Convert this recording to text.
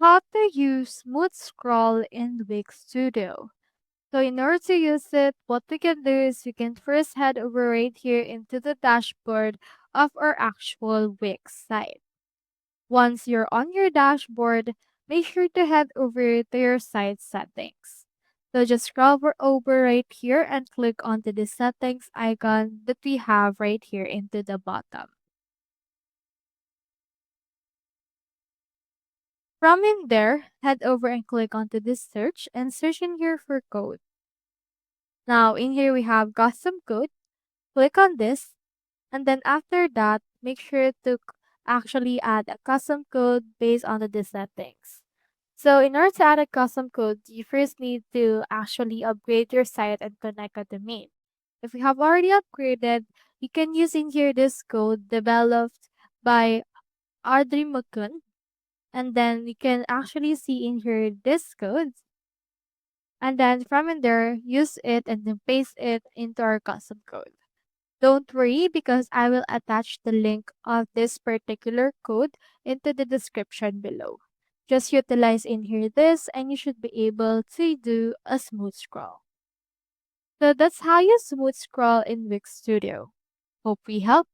How to use Smooth Scroll in Wix Studio. So in order to use it, what we can do is we can first head over right here into the dashboard of our actual Wix site. Once you're on your dashboard, make sure to head over to your site settings. So just scroll over right here and click onto the settings icon that we have right here into the bottom. From in there, head over and click onto this search and search in here for code. Now in here we have custom code. Click on this and then after that, make sure to actually add a custom code based on the settings. So in order to add a custom code, you first need to actually upgrade your site and connect a domain. If you have already upgraded, you can use in here this code developed by Audrey Mukund. And then you can actually see in here this code. And then from in there, use it and then paste it into our custom code. Don't worry because I will attach the link of this particular code into the description below. Just utilize in here this and you should be able to do a smooth scroll. So that's how you smooth scroll in Wix Studio. Hope we helped.